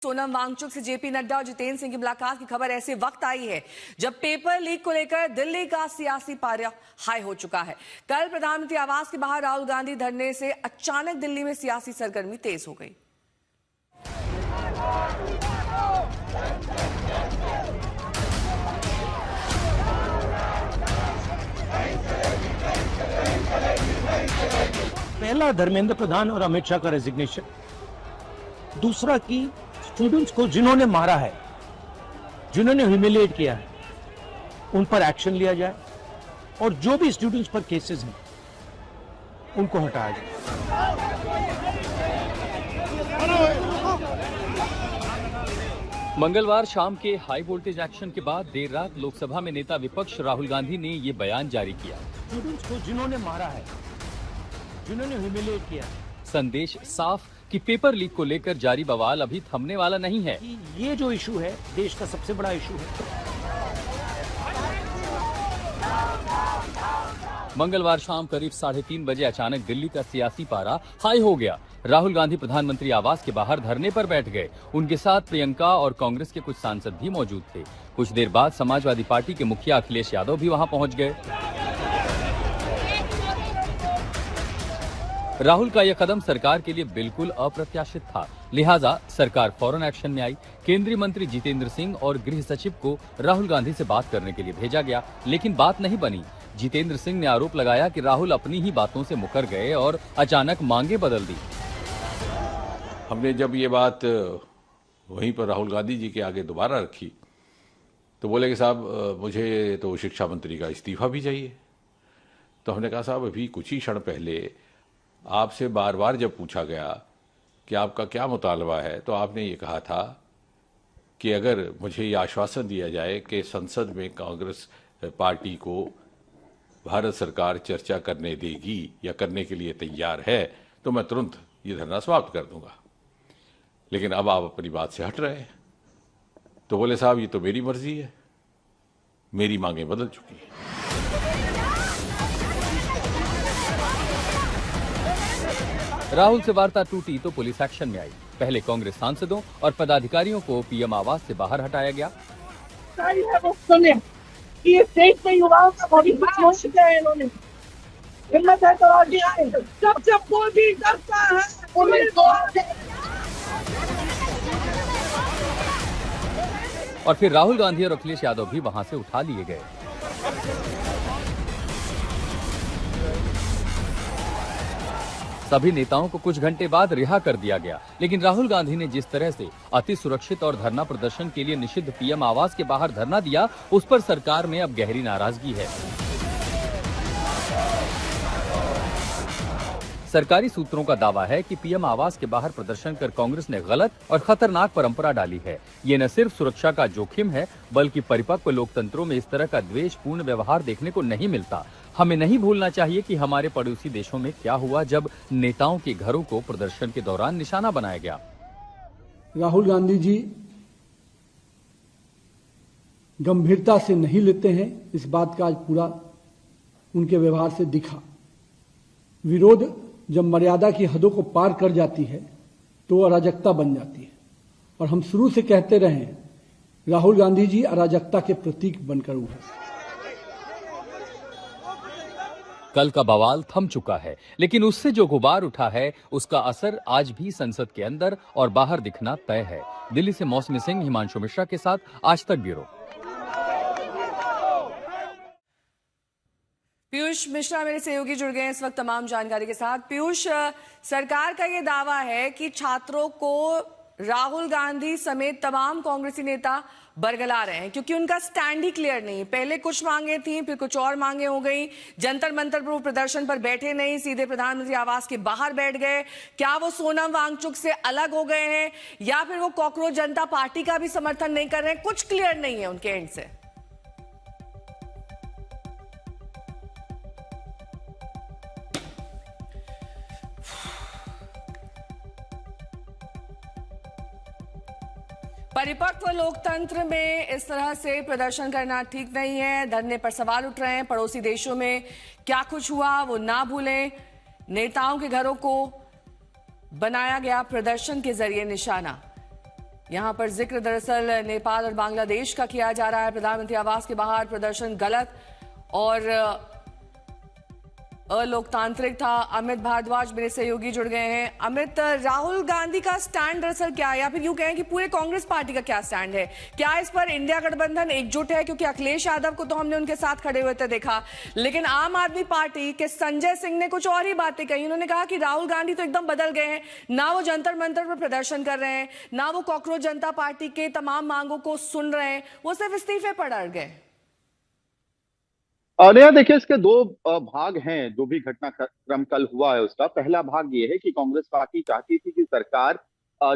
सोनम वांगचुक से जेपी नड्डा और जितेंद्र सिंह की मुलाकात की खबर ऐसे वक्त आई है जब पेपर लीक को लेकर दिल्ली का सियासी पारा हाई हो चुका है। कल प्रधानमंत्री आवास के बाहर राहुल गांधी धरने से अचानक दिल्ली में सियासी सरगर्मी तेज हो गई। पहला धर्मेंद्र प्रधान और अमित शाह का रेजिग्नेशन, दूसरा कि स्टूडेंट्स को जिन्होंने मारा है, जिन्होंने ह्यूमिलिएट किया है, उन पर एक्शन लिया जाए और जो भी स्टूडेंट्स पर केसेस हैं उनको हटाया जाए। मंगलवार शाम के हाई वोल्टेज एक्शन के बाद देर रात लोकसभा में नेता विपक्ष राहुल गांधी ने ये बयान जारी किया। स्टूडेंट्स को जिन्होंने मारा है, जिन्होंने ह्यूमिलिएट किया है, संदेश साफ कि पेपर लीक को लेकर जारी बवाल अभी थमने वाला नहीं है। ये जो इशू है देश का सबसे बड़ा इशू है। मंगलवार शाम करीब 3:30 बजे अचानक दिल्ली का सियासी पारा हाई हो गया। राहुल गांधी प्रधानमंत्री आवास के बाहर धरने पर बैठ गए। उनके साथ प्रियंका और कांग्रेस के कुछ सांसद भी मौजूद थे। कुछ देर बाद समाजवादी पार्टी के मुखिया अखिलेश यादव भी वहां पहुंच गए। राहुल का यह कदम सरकार के लिए बिल्कुल अप्रत्याशित था, लिहाजा सरकार फौरन एक्शन में आई। केंद्रीय मंत्री जितेंद्र सिंह और गृह सचिव को राहुल गांधी से बात करने के लिए भेजा गया, लेकिन बात नहीं बनी। जितेंद्र सिंह ने आरोप लगाया कि राहुल अपनी ही बातों से मुकर गए और अचानक मांगे बदल दी। हमने जब ये बात वहीं पर राहुल गांधी जी के आगे दोबारा रखी तो बोले कि साहब मुझे तो शिक्षा मंत्री का इस्तीफा भी चाहिए। तो हमने कहा साहब अभी कुछ ही क्षण पहले आपसे बार बार जब पूछा गया कि आपका क्या मुतालबा है तो आपने ये कहा था कि अगर मुझे ये आश्वासन दिया जाए कि संसद में कांग्रेस पार्टी को भारत सरकार चर्चा करने देगी या करने के लिए तैयार है तो मैं तुरंत ये धरना समाप्त कर दूंगा। लेकिन अब आप अपनी बात से हट रहे हैं। तो बोले साहब ये तो मेरी मर्जी है, मेरी मांगें बदल चुकी हैं। राहुल से वार्ता टूटी तो पुलिस एक्शन में आई। पहले कांग्रेस सांसदों और पदाधिकारियों को पीएम आवास से बाहर हटाया गया। कि देश में युवाओं का भविष्य सोच दिया है इन्होंने। हिम्मत है तो आगे आए। जब कोई भी डरता है पुलिस और फिर राहुल गांधी और अखिलेश यादव भी वहां से उठा लिए गए। सभी नेताओं को कुछ घंटे बाद रिहा कर दिया गया, लेकिन राहुल गांधी ने जिस तरह से अति सुरक्षित और धरना प्रदर्शन के लिए निषिद्ध पीएम आवास के बाहर धरना दिया, उस पर सरकार में अब गहरी नाराजगी है। सरकारी सूत्रों का दावा है कि पीएम आवास के बाहर प्रदर्शन कर कांग्रेस ने गलत और खतरनाक परंपरा डाली है। ये न सिर्फ सुरक्षा का जोखिम है, बल्कि परिपक्व लोकतंत्रों में इस तरह का द्वेषपूर्ण व्यवहार देखने को नहीं मिलता। हमें नहीं भूलना चाहिए कि हमारे पड़ोसी देशों में क्या हुआ जब नेताओं के घरों को प्रदर्शन के दौरान निशाना बनाया गया। राहुल गांधी जी गंभीरता से नहीं लेते हैं, इस बात का आज पूरा उनके व्यवहार से दिखा। विरोध जब मर्यादा की हदों को पार कर जाती है तो अराजकता बन जाती है, और हम शुरू से कहते रहे हैं राहुल गांधी जी अराजकता के प्रतीक बनकर उभरे। कल का बवाल थम चुका है, लेकिन उससे जो गुबार उठा है उसका असर आज भी संसद के अंदर और बाहर दिखना तय है। दिल्ली से मौसमी सिंह, हिमांशु मिश्रा के साथ आज तक ब्यूरो। पीयूष मिश्रा मेरे सहयोगी जुड़ गए हैं इस वक्त तमाम जानकारी के साथ। पीयूष, सरकार का ये दावा है कि छात्रों को राहुल गांधी समेत तमाम कांग्रेसी नेता बरगला रहे हैं क्योंकि उनका स्टैंड ही क्लियर नहीं। पहले कुछ मांगे थी, फिर कुछ और मांगे हो गई। जंतर मंतर पर वो प्रदर्शन पर बैठे नहीं, सीधे प्रधानमंत्री आवास के बाहर बैठ गए। क्या वो सोनम वांगचुक से अलग हो गए हैं या फिर वो कॉकरोच जनता पार्टी का भी समर्थन नहीं कर रहे हैं? कुछ क्लियर नहीं है उनके एंड से। परिपक्व लोकतंत्र में इस तरह से प्रदर्शन करना ठीक नहीं है। धरने पर सवाल उठ रहे हैं। पड़ोसी देशों में क्या कुछ हुआ वो ना भूलें। नेताओं के घरों को बनाया गया प्रदर्शन के जरिए निशाना। यहां पर जिक्र दरअसल नेपाल और बांग्लादेश का किया जा रहा है। प्रधानमंत्री आवास के बाहर प्रदर्शन गलत और अलोकतांत्रिक था। अमित भारद्वाज मेरे सहयोगी जुड़ गए हैं। अमित, राहुल गांधी का स्टैंड दरअसल क्या है, या फिर यूं कहें कि पूरे कांग्रेस पार्टी का क्या स्टैंड है? क्या इस पर इंडिया गठबंधन एकजुट है? क्योंकि अखिलेश यादव को तो हमने उनके साथ खड़े हुए थे देखा, लेकिन आम आदमी पार्टी के संजय सिंह ने कुछ और ही बातें कही। उन्होंने कहा कि राहुल गांधी तो एकदम बदल गए हैं, ना वो जंतर मंतर पर प्रदर्शन कर रहे हैं, ना वो कॉकरोच जनता पार्टी के तमाम मांगों को सुन रहे हैं, वो सिर्फ इस्तीफे पर अड़ गए। और यह देखिए, इसके दो भाग हैं। जो भी घटनाक्रम कल हुआ है उसका पहला भाग ये है कि कांग्रेस पार्टी चाहती थी कि सरकार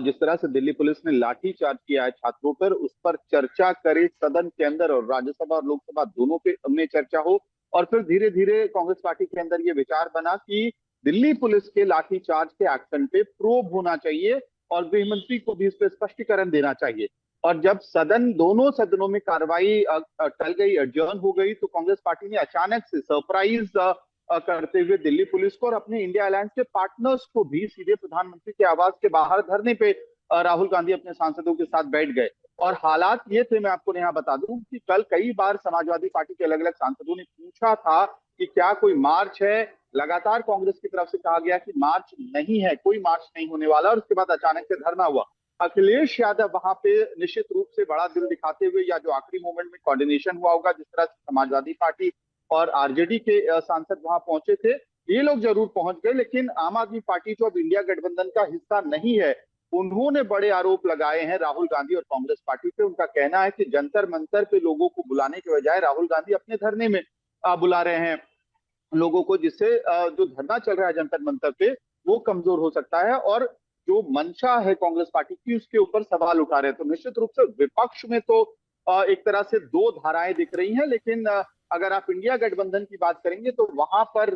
जिस तरह से दिल्ली पुलिस ने लाठीचार्ज किया है छात्रों पर, उस पर चर्चा करे सदन के अंदर, और राज्यसभा और लोकसभा दोनों पे में चर्चा हो। और फिर धीरे धीरे कांग्रेस पार्टी के अंदर ये विचार बना कि दिल्ली पुलिस के लाठीचार्ज के एक्शन पे प्रोब होना चाहिए और गृह मंत्री को भी इस पे स्पष्टीकरण देना चाहिए। और जब दोनों सदनों में कार्रवाई टल गई, एडजर्न हो गई, तो कांग्रेस पार्टी ने अचानक से सरप्राइज करते हुए दिल्ली पुलिस को और अपने इंडिया अलायंस के पार्टनर्स को भी सीधे प्रधानमंत्री के आवास के बाहर धरने पे राहुल गांधी अपने सांसदों के साथ बैठ गए। और हालात ये थे, मैं आपको यहाँ बता दूं कि कल कई बार समाजवादी पार्टी के अलग अलग सांसदों ने पूछा था कि क्या कोई मार्च है। लगातार कांग्रेस की तरफ से कहा गया कि मार्च नहीं है, कोई मार्च नहीं होने वाला, और उसके बाद अचानक से धरना हुआ। अखिलेश यादव वहां पे निश्चित रूप से बड़ा दिल दिखाते हुए, या जो आखिरी मोमेंट में कोऑर्डिनेशन हुआ होगा, जिस तरह से समाजवादी पार्टी और आरजेडी के सांसद वहां पहुंचे थे, ये लोग जरूर पहुंच गए। लेकिन आम आदमी पार्टी जो अब इंडिया गठबंधन का हिस्सा नहीं है, उन्होंने बड़े आरोप लगाए हैं राहुल गांधी और कांग्रेस पार्टी पे। उनका कहना है कि जंतर मंतर पे लोगों को बुलाने के बजाय राहुल गांधी अपने धरने में बुला रहे हैं लोगों को, जिससे जो धरना चल रहा है जंतर मंतर पे वो कमजोर हो सकता है। और जो मंशा है कांग्रेस पार्टी की, उसके ऊपर सवाल उठा रहे हैं। तो निश्चित रूप से विपक्ष में तो एक तरह से दो धाराएं दिख रही हैं, लेकिन अगर आप इंडिया गठबंधन की बात करेंगे तो वहां पर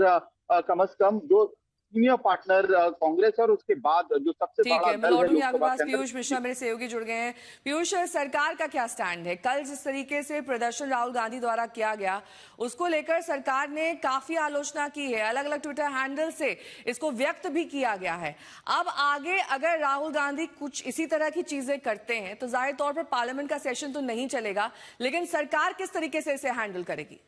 कम से कम जो सीनियर पार्टनर कांग्रेस है, और उसके बाद जो सबसे ठीक बड़ा है, मैं दल है लौटूंगी आपके लोकसभा पास। के अंदर। पीयूष मिश्रा मेरे सहयोगी जुड़ गए हैं। पीयूष, सरकार का क्या स्टैंड है? कल जिस तरीके से प्रदर्शन राहुल गांधी द्वारा किया गया, उसको लेकर सरकार ने काफी आलोचना की है, अलग अलग ट्विटर हैंडल से इसको व्यक्त भी किया गया है। अब आगे अगर राहुल गांधी कुछ इसी तरह की चीजें करते हैं तो जाहिर तौर पर पार्लियामेंट का सेशन तो नहीं चलेगा, लेकिन सरकार किस तरीके से इसे हैंडल करेगी?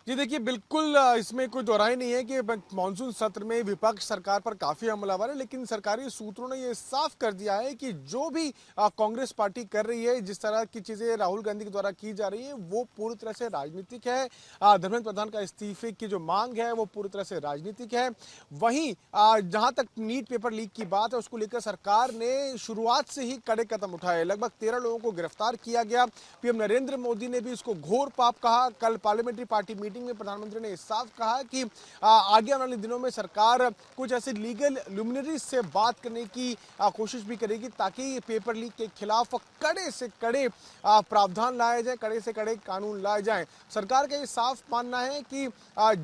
जी देखिए, बिल्कुल इसमें कोई दोहराई नहीं है कि मानसून सत्र में विपक्ष सरकार पर काफी हमलावर है, लेकिन सरकारी सूत्रों ने ये साफ कर दिया है कि जो भी कांग्रेस पार्टी कर रही है, जिस तरह की चीजें राहुल गांधी के द्वारा की जा रही है, वो पूरी तरह से राजनीतिक है। धर्मेंद्र प्रधान का इस्तीफे की जो मांग है वो पूरी तरह से राजनीतिक है। वहीं जहां तक नीट पेपर लीक की बात है, उसको लेकर सरकार ने शुरुआत से ही कड़े कदम उठाए। लगभग 13 लोगों को गिरफ्तार किया गया। पीएम नरेंद्र मोदी ने भी इसको घोर पाप कहा। कल पार्लियामेंट्री पार्टी मीटिंग में प्रधानमंत्री ने साफ कहा कि आगे आने वाले दिनों में सरकार कुछ ऐसे लीगल लुमिनरीज से बात करने की कोशिश भी करेगी, ताकि पेपर लीक के खिलाफ कड़े से कड़े प्रावधान लाए जाए, कड़े से कड़े कानून लाए जाएं। सरकार का ये साफ मानना है कि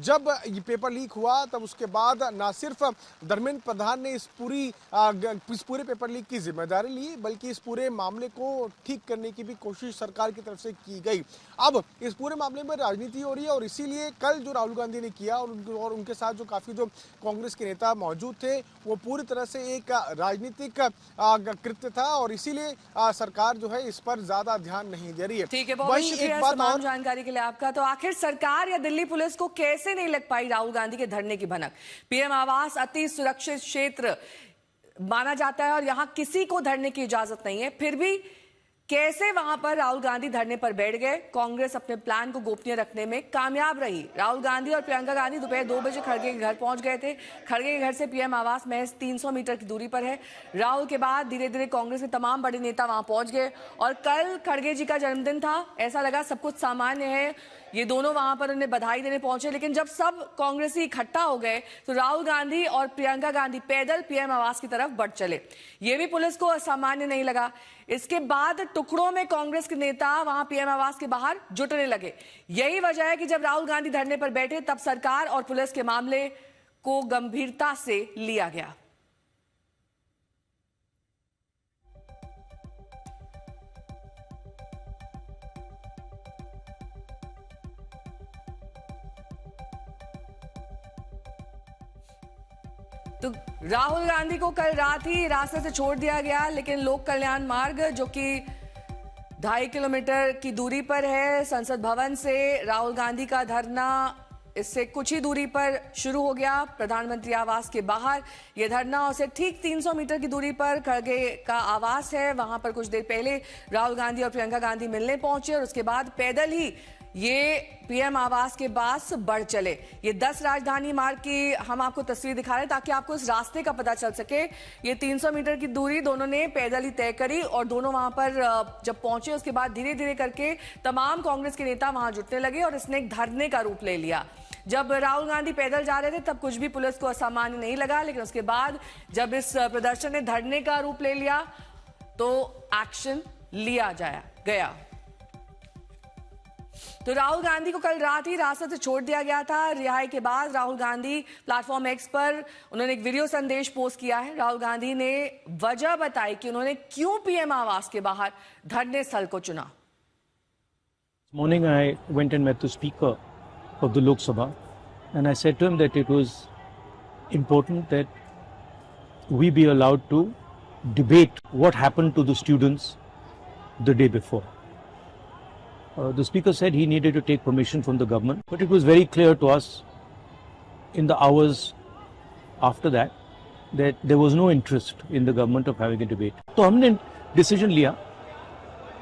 जब ये पेपर लीक हुआ, तब उसके बाद न सिर्फ धर्मेंद्र प्रधान ने इस पूरे पेपर लीक की जिम्मेदारी ली, बल्कि इस पूरे मामले को ठीक करने की भी कोशिश सरकार की तरफ से की गई। अब इस पूरे मामले में राजनीति हो रही है, और इसीलिए कल जो राहुल गांधी ने किया और उनके साथ जो काफी जो कांग्रेस के नेता मौजूद थे, वो पूरी तरह से एक राजनीतिक कृत्य था, और इसीलिए सरकार जो है इस पर ज्यादा ध्यान नहीं दे रही है। ठीक है, बहुत शुक्रिया तमाम जानकारी के लिए आपका। तो आखिर सरकार या दिल्ली पुलिस को कैसे नहीं लग पाई राहुल गांधी के धरने की भनक? पीएम आवास अति सुरक्षित क्षेत्र माना जाता है और यहां किसी को धरने की इजाजत नहीं है, फिर भी कैसे वहां पर राहुल गांधी धरने पर बैठ गए? कांग्रेस अपने प्लान को गोपनीय रखने में कामयाब रही। राहुल गांधी और प्रियंका गांधी दोपहर 2 बजे खड़गे के घर पहुंच गए थे। खड़गे के घर से पीएम आवास महज 300 मीटर की दूरी पर है। राहुल के बाद धीरे धीरे कांग्रेस के तमाम बड़े नेता वहां पहुंच गए, और कल खड़गे जी का जन्मदिन था, ऐसा लगा सब कुछ सामान्य है, ये दोनों वहां पर उन्हें बधाई देने पहुंचे। लेकिन जब सब कांग्रेसी इकट्ठा हो गए तो राहुल गांधी और प्रियंका गांधी पैदल पीएम आवास की तरफ बढ़ चले। ये भी पुलिस को असामान्य नहीं लगा। इसके बाद टुकड़ों में कांग्रेस के नेता वहां पीएम आवास के बाहर जुटने लगे। यही वजह है कि जब राहुल गांधी धरने पर बैठे, तब सरकार और पुलिस के मामले को गंभीरता से लिया गया। तो राहुल गांधी को कल रात ही रास्ते से छोड़ दिया गया, लेकिन लोक कल्याण मार्ग जो कि 2.5 किलोमीटर की दूरी पर है संसद भवन से, राहुल गांधी का धरना इससे कुछ ही दूरी पर शुरू हो गया। प्रधानमंत्री आवास के बाहर यह धरना, और से ठीक 300 मीटर की दूरी पर खड़गे का आवास है। वहां पर कुछ देर पहले राहुल गांधी और प्रियंका गांधी मिलने पहुंचे और उसके बाद पैदल ही ये पीएम आवास के पास बढ़ चले। ये 10 राजधानी मार्ग की हम आपको तस्वीर दिखा रहे हैं ताकि आपको इस रास्ते का पता चल सके। ये 300 मीटर की दूरी दोनों ने पैदल ही तय करी और दोनों वहां पर जब पहुंचे उसके बाद धीरे धीरे करके तमाम कांग्रेस के नेता वहां जुटने लगे और इसने एक धरने का रूप ले लिया। जब राहुल गांधी पैदल जा रहे थे तब कुछ भी पुलिस को असामान्य नहीं लगा, लेकिन उसके बाद जब इस प्रदर्शन ने धरने का रूप ले लिया तो एक्शन लिया गया। तो राहुल गांधी को कल रात ही रास्ते से छोड़ दिया गया था। रिहाई के बाद राहुल गांधी प्लेटफॉर्म एक्स पर उन्होंने एक वीडियो संदेश पोस्ट किया है। राहुल गांधी ने वजह बताई कि उन्होंने क्यों पीएम आवास के बाहर धरने स्थल को चुना। Morning I went and met the speaker of the Lok Sabha and I said to him that it was important that we be allowed to debate what happened to the students the day before. The speaker said he needed to take permission from the government, but it was very clear to us in the hours after that there was no interest in the government of having a debate. तो हमने decision लिया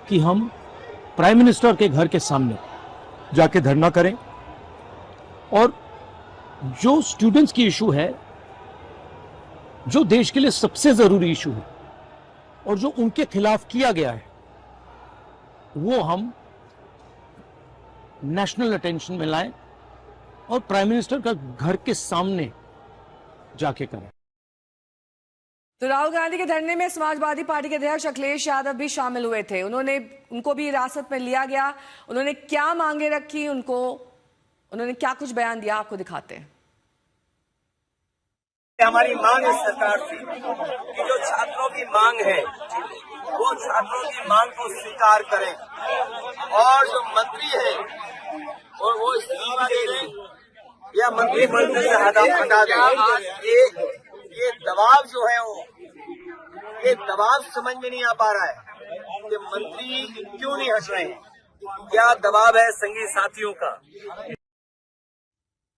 कि हम prime minister के घर के सामने जाके धरना करें और जो स्टूडेंट्स की इशू है, जो देश के लिए सबसे जरूरी इशू है और जो उनके खिलाफ किया गया है, वो हम नेशनल अटेंशन में लाएं और प्राइम मिनिस्टर का घर के सामने जाके करें। तो राहुल गांधी के धरने में समाजवादी पार्टी के अध्यक्ष अखिलेश यादव भी शामिल हुए थे। उनको भी हिरासत में लिया गया। उन्होंने क्या मांगे रखी, उन्होंने क्या कुछ बयान दिया, आपको दिखाते हैं। हमारी मांग है सरकार से कि जो छात्रों की मांग है वो छात्रों की मांग को स्वीकार करें और जो मंत्री है और वो इस्तीफा दे दें या मंत्रिमंडल से हटा दें। ये दबाव जो है ये दबाव समझ में नहीं आ पा रहा है कि मंत्री क्यों नहीं हट रहे हैं। क्या दबाव है संगी साथियों का।